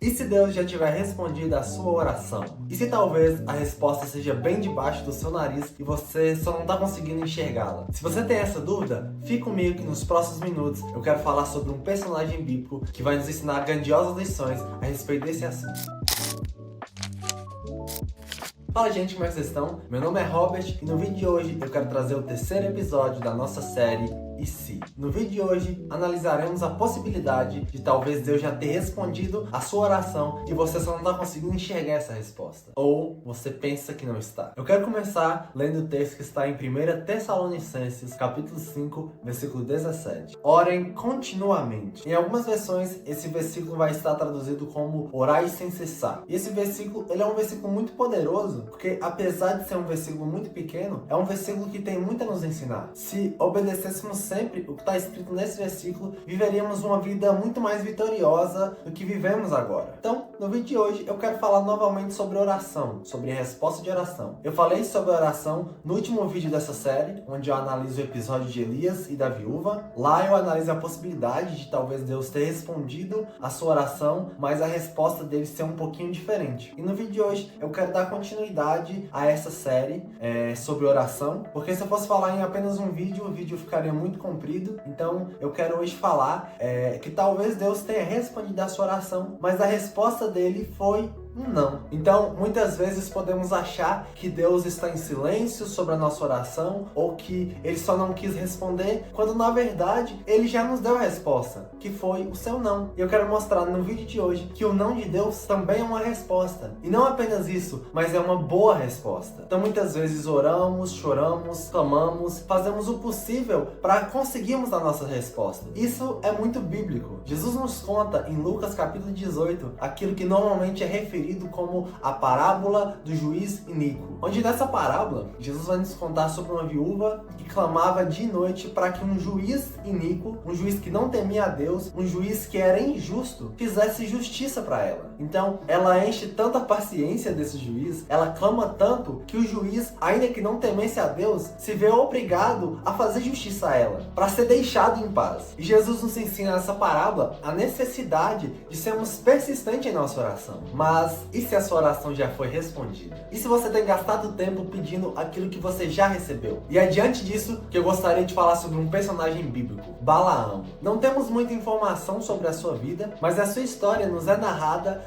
E se Deus já tiver respondido a sua oração? E se talvez a resposta seja bem debaixo do seu nariz e você só não está conseguindo enxergá-la? Se você tem essa dúvida, fique comigo que nos próximos minutos eu quero falar sobre um personagem bíblico que vai nos ensinar grandiosas lições a respeito desse assunto. Fala gente, como é que vocês estão? Meu nome é Robert e no vídeo de hoje eu quero trazer o terceiro episódio da nossa série E Se? No vídeo de hoje analisaremos a possibilidade de talvez Deus já ter respondido a sua oração e você só não está conseguindo enxergar essa resposta. Ou você pensa que não está. Eu quero começar lendo o texto que está em 1 Tessalonicenses, capítulo 5, versículo 17. Orem continuamente. Em algumas versões, esse versículo vai estar traduzido como orai sem cessar. E esse versículo, ele é um versículo muito poderoso, porque apesar de ser um versículo muito pequeno, é um versículo que tem muito a nos ensinar. Se obedecêssemos sempre o que está escrito nesse versículo, viveríamos uma vida muito mais vitoriosa do que vivemos agora. Então, no vídeo de hoje, eu quero falar novamente sobre oração, sobre a resposta de oração. Eu falei sobre oração no último vídeo dessa série, onde eu analiso o episódio de Elias e da viúva. Lá eu analiso a possibilidade de talvez Deus ter respondido a sua oração, mas a resposta dele ser um pouquinho diferente. E no vídeo de hoje, eu quero dar continuidade a essa série sobre oração, porque se eu fosse falar em apenas um vídeo, o vídeo ficaria muito comprido. Então eu quero hoje falar que talvez Deus tenha respondido a sua oração, mas a resposta dele foi um não. Então, muitas vezes podemos achar que Deus está em silêncio sobre a nossa oração ou que Ele só não quis responder, quando na verdade Ele já nos deu a resposta, que foi o seu não. E eu quero mostrar no vídeo de hoje que o não de Deus também é uma resposta. E não apenas isso, mas é uma boa resposta. Então, muitas vezes oramos, choramos, clamamos, fazemos o possível para conseguirmos a nossa resposta. Isso é muito bíblico. Jesus nos conta em Lucas capítulo 18 aquilo que normalmente é referido como a parábola do juiz iníquo, onde nessa parábola Jesus vai nos contar sobre uma viúva que clamava de noite para que um juiz iníquo, um juiz que não temia a Deus, um juiz que era injusto, fizesse justiça para ela. Então ela enche tanta paciência desse juiz, ela clama tanto que o juiz, ainda que não temesse a Deus, se vê obrigado a fazer justiça a ela, para ser deixado em paz. E Jesus nos ensina nessa parábola a necessidade de sermos persistentes em nossa oração. Mas e se a sua oração já foi respondida? E se você tem gastado tempo pedindo aquilo que você já recebeu? E é diante disso que eu gostaria de falar sobre um personagem bíblico, Balaão. Não temos muita informação sobre a sua vida, mas a sua história nos é narrada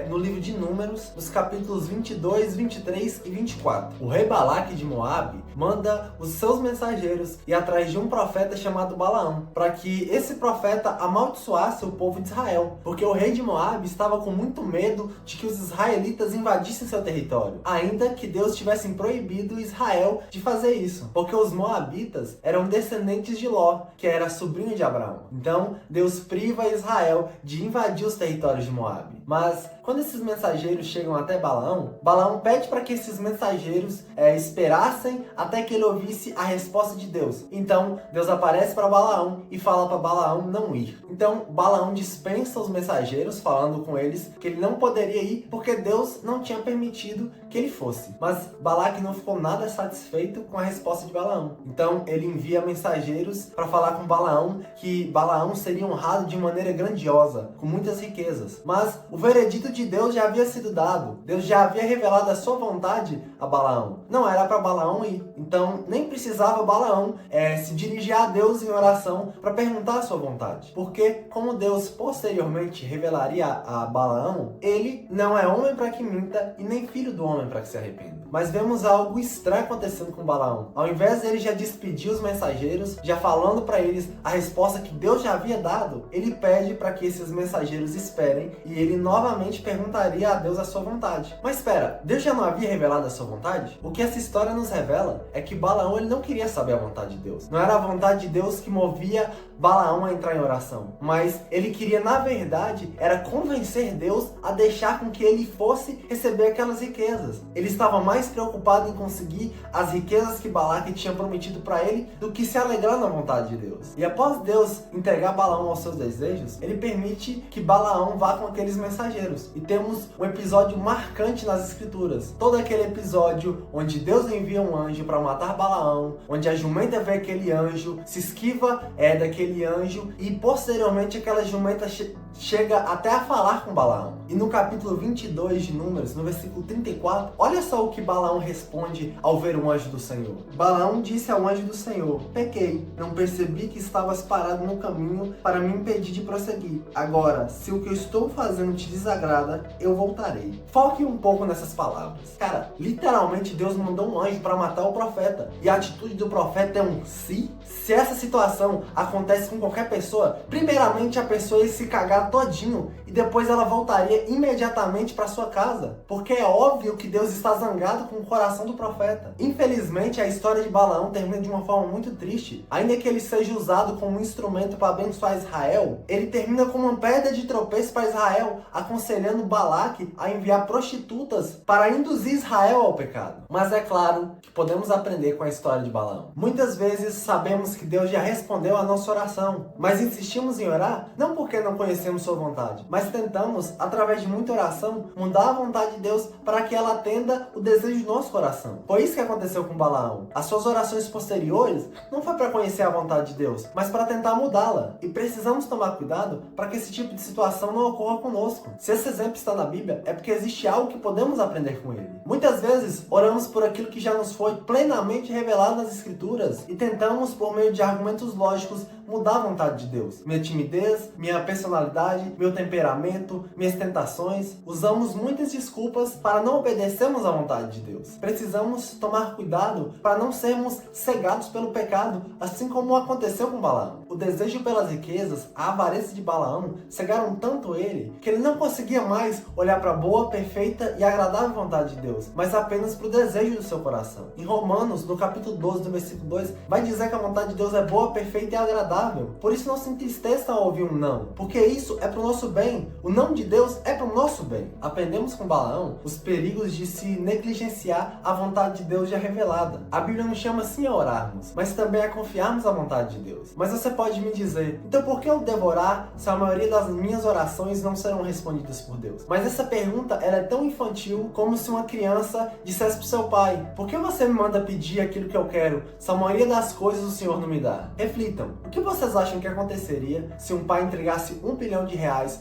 no livro de Números, nos capítulos 22, 23 e 24. O rei Balaque de Moabe manda os seus mensageiros ir atrás de um profeta chamado Balaão, para que esse profeta amaldiçoasse o povo de Israel, porque o rei de Moabe estava com muito medo de que os israelitas invadissem seu território, ainda que Deus tivesse proibido Israel de fazer isso, porque os moabitas eram descendentes de Ló, que era sobrinho de Abraão. Então Deus priva Israel de invadir os territórios de Moabe. Mas quando esses mensageiros chegam até Balaão, Balaão pede para que esses mensageiros esperassem até que ele ouvisse a resposta de Deus. Então Deus aparece para Balaão e fala para Balaão não ir. Então Balaão dispensa os mensageiros, falando com eles que ele não poderia ir porque Deus não tinha permitido que ele fosse. Mas Balaque não ficou nada satisfeito com a resposta de Balaão. Então ele envia mensageiros para falar com Balaão que Balaão seria honrado de maneira grandiosa, com muitas riquezas. Mas o veredito de Deus já havia sido dado. Deus já havia revelado a sua vontade a Balaão. Não era para Balaão ir. Então nem precisava Balaão se dirigir a Deus em oração para perguntar a sua vontade. Porque como Deus posteriormente revelaria a Balaão, ele não é homem para que minta e nem filho do homem para que se arrependa. Mas vemos algo estranho acontecendo com Balaão. Ao invés dele já despedir os mensageiros, já falando para eles a resposta que Deus já havia dado, ele pede para que esses mensageiros esperem e ele novamente perguntaria a Deus a sua vontade. Mas espera, Deus já não havia revelado a sua vontade? O que essa história nos revela é que Balaão ele não queria saber a vontade de Deus. Não era a vontade de Deus que movia Balaão a entrar em oração, mas ele queria, na verdade, era convencer Deus a deixar com que que ele fosse receber aquelas riquezas. Ele estava mais preocupado em conseguir as riquezas que Balaque tinha prometido para ele do que se alegrar na vontade de Deus. E após Deus entregar Balaão aos seus desejos, ele permite que Balaão vá com aqueles mensageiros. E temos um episódio marcante nas escrituras. Todo aquele episódio onde Deus envia um anjo para matar Balaão, onde a jumenta vê aquele anjo, se esquiva daquele anjo e posteriormente aquela jumenta chega até a falar com Balaão. E no capítulo 22 de Números, no versículo 34, olha só o que Balaão responde ao ver o anjo do Senhor. Balaão disse ao anjo do Senhor: pequei, não percebi que estavas parado no caminho para me impedir de prosseguir. Agora, se o que eu estou fazendo te desagrada, eu voltarei. Foque um pouco nessas palavras. Cara, literalmente Deus mandou um anjo para matar o profeta. E a atitude do profeta é um se. Se essa situação acontece com qualquer pessoa, primeiramente a pessoa ia se cagar todinho e depois ela voltaria imediatamente para sua casa, porque é óbvio que Deus está zangado com o coração do profeta. Infelizmente, a história de Balaão termina de uma forma muito triste. Ainda que ele seja usado como um instrumento para abençoar Israel, ele termina como uma pedra de tropeço para Israel, aconselhando Balaque a enviar prostitutas para induzir Israel ao pecado. Mas é claro que podemos aprender com a história de Balaão. Muitas vezes sabemos que Deus já respondeu a nossa oração, mas insistimos em orar não porque não conhecemos sua vontade, mas tentamos, através de muita oração, mudar a vontade de Deus para que ela atenda o desejo do nosso coração. Foi isso que aconteceu com Balaão. As suas orações posteriores não foi para conhecer a vontade de Deus, mas para tentar mudá-la. E precisamos tomar cuidado para que esse tipo de situação não ocorra conosco. Se esse exemplo está na Bíblia, é porque existe algo que podemos aprender com ele. Muitas vezes, oramos por aquilo que já nos foi plenamente revelado nas Escrituras e tentamos, por meio de argumentos lógicos, mudar a vontade de Deus. Minha timidez, minha personalidade, meu temperamento, minhas tentações. Usamos muitas desculpas para não obedecermos à vontade de Deus. Precisamos tomar cuidado para não sermos cegados pelo pecado, assim como aconteceu com Balaão. O desejo pelas riquezas, a avareza de Balaão, cegaram tanto ele, que ele não conseguia mais olhar para a boa, perfeita e agradável vontade de Deus, mas apenas para o desejo do seu coração. Em Romanos, no capítulo 12, do versículo 2, vai dizer que a vontade de Deus é boa, perfeita e agradável. Por isso não se entristeça ao ouvir um não, porque isso é para o nosso bem. O não de Deus é para o nosso bem. Aprendemos com Balaão os perigos de se negligenciar a vontade de Deus já revelada. A Bíblia nos chama sim a orarmos, mas também a confiarmos na vontade de Deus. Mas você pode me dizer, então por que eu devo orar se a maioria das minhas orações não serão respondidas por Deus? Mas essa pergunta ela é tão infantil como se uma criança dissesse para o seu pai: por que você me manda pedir aquilo que eu quero se a maioria das coisas o Senhor não me dá? Reflitam, o que vocês acham que aconteceria se um pai entregasse R$1 bilhão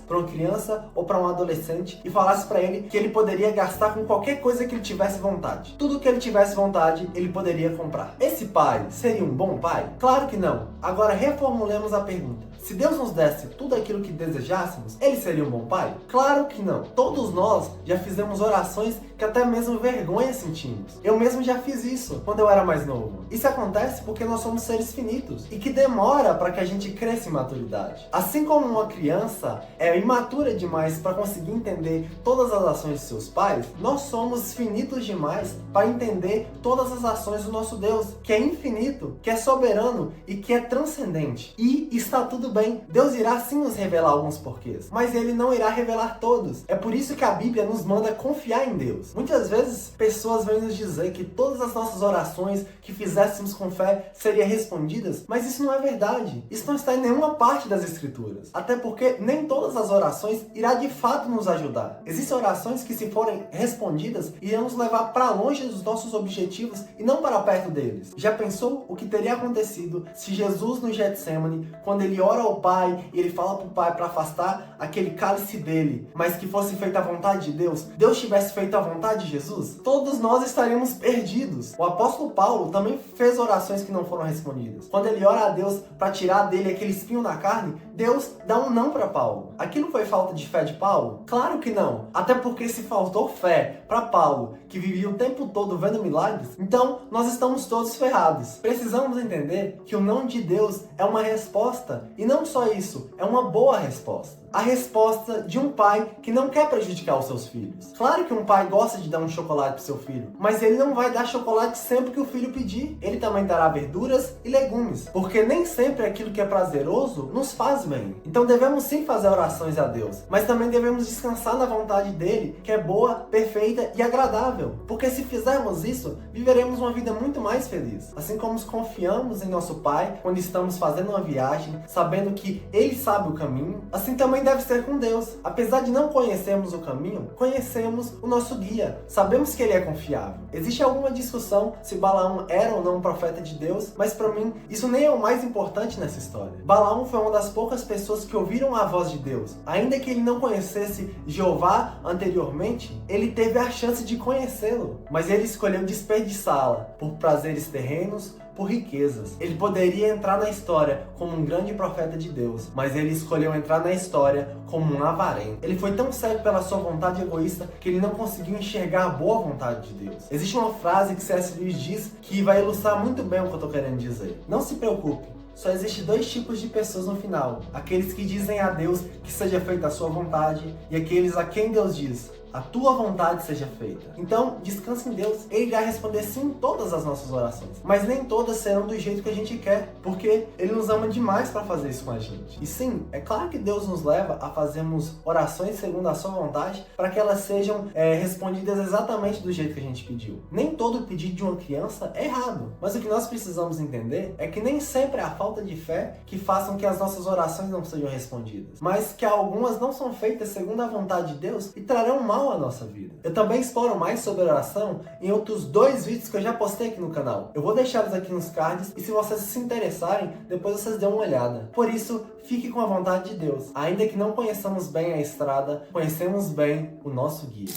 para uma criança ou para um adolescente e falasse para ele que ele poderia gastar com qualquer coisa que ele tivesse vontade? Tudo que ele tivesse vontade, ele poderia comprar. Esse pai seria um bom pai? Claro que não. Agora reformulemos a pergunta. Se Deus nos desse tudo aquilo que desejássemos, ele seria um bom pai? Claro que não. Todos nós já fizemos orações que até mesmo vergonha sentimos. Eu mesmo já fiz isso quando eu era mais novo. Isso acontece porque nós somos seres finitos e que demora para que a gente cresça em maturidade. Assim como uma criança é imatura demais para conseguir entender todas as ações de seus pais, nós somos finitos demais para entender todas as ações do nosso Deus, que é infinito, que é soberano e que é transcendente. E está tudo bem. Deus irá sim nos revelar alguns porquês, mas ele não irá revelar todos. É por isso que a Bíblia nos manda confiar em Deus. Muitas vezes pessoas vêm nos dizer que todas as nossas orações que fizéssemos com fé seriam respondidas, mas isso não é verdade. Isso não está em nenhuma parte das Escrituras. Até porque nem todas as orações irá de fato nos ajudar. Existem orações que, se forem respondidas, irão nos levar para longe dos nossos objetivos e não para perto deles. Já pensou o que teria acontecido se Jesus no Getsemane, quando ele ora ao Pai e ele fala para o Pai para afastar aquele cálice dele, mas que fosse feita a vontade de Deus, Deus tivesse feito a vontade de Jesus? Todos nós estaríamos perdidos. O apóstolo Paulo também fez orações que não foram respondidas. Quando ele ora a Deus para tirar dele aquele espinho na carne, Deus dá um não para Paulo. Aquilo foi falta de fé de Paulo? Claro que não. Até porque se faltou fé para Paulo, que vivia o tempo todo vendo milagres, então nós estamos todos ferrados. Precisamos entender que o não de Deus é uma resposta, e não só isso, é uma boa resposta. A resposta de um pai que não quer prejudicar os seus filhos. Claro que um pai gosta de dar um chocolate pro seu filho, mas ele não vai dar chocolate sempre que o filho pedir. Ele também dará verduras e legumes, porque nem sempre aquilo que é prazeroso nos faz bem. Então devemos sim fazer orações a Deus, mas também devemos descansar na vontade dele, que é boa, perfeita e agradável. Porque se fizermos isso, viveremos uma vida muito mais feliz. Assim como confiamos em nosso Pai quando estamos fazendo uma viagem, sabendo que Ele sabe o caminho, assim também deve ser com Deus. Apesar de não conhecermos o caminho, conhecemos o nosso guia. Sabemos que Ele é confiável. Existe alguma discussão se Balaão era ou não um profeta de Deus, mas para mim isso nem é o mais importante nessa história. Balaão foi uma das poucas pessoas que ouviram a voz de Deus. Ainda que ele não conhecesse Jeová anteriormente, ele teve a chance de conhecê-lo, mas ele escolheu desperdiçá-la por prazeres terrenos, por riquezas. Ele poderia entrar na história como um grande profeta de Deus, mas ele escolheu entrar na história como um avarento. Ele foi tão cego pela sua vontade egoísta que ele não conseguiu enxergar a boa vontade de Deus. Existe uma frase que C.S. Lewis diz que vai ilustrar muito bem o que eu estou querendo dizer. Não se preocupe, só existem dois tipos de pessoas no final: aqueles que dizem a Deus que seja feita a sua vontade, e aqueles a quem Deus diz: a tua vontade seja feita. Então, descanse em Deus. Ele irá responder sim todas as nossas orações, mas nem todas serão do jeito que a gente quer, porque Ele nos ama demais para fazer isso com a gente. E sim, é claro que Deus nos leva a fazermos orações segundo a sua vontade, para que elas sejam respondidas exatamente do jeito que a gente pediu. Nem todo pedido de uma criança é errado, mas o que nós precisamos entender é que nem sempre é a falta de fé que façam que as nossas orações não sejam respondidas, mas que algumas não são feitas segundo a vontade de Deus e trarão mal à nossa vida. Eu também exploro mais sobre oração em outros 2 vídeos que eu já postei aqui no canal. Eu vou deixá-los aqui nos cards e se vocês se interessarem, depois vocês dêem uma olhada. Por isso, fique com a vontade de Deus. Ainda que não conheçamos bem a estrada, conhecemos bem o nosso guia.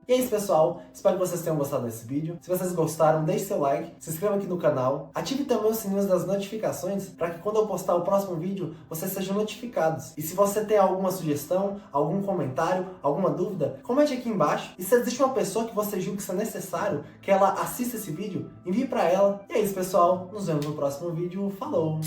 E é isso, pessoal, espero que vocês tenham gostado desse vídeo. Se vocês gostaram, deixe seu like, se inscreva aqui no canal, ative também os sininhos das notificações para que quando eu postar o próximo vídeo, vocês sejam notificados. E se você tem alguma sugestão, algum comentário, alguma dúvida, comente aqui embaixo. E se existe uma pessoa que você julga que isso é necessário, que ela assista esse vídeo, envie para ela. E é isso, pessoal, nos vemos no próximo vídeo. Falou!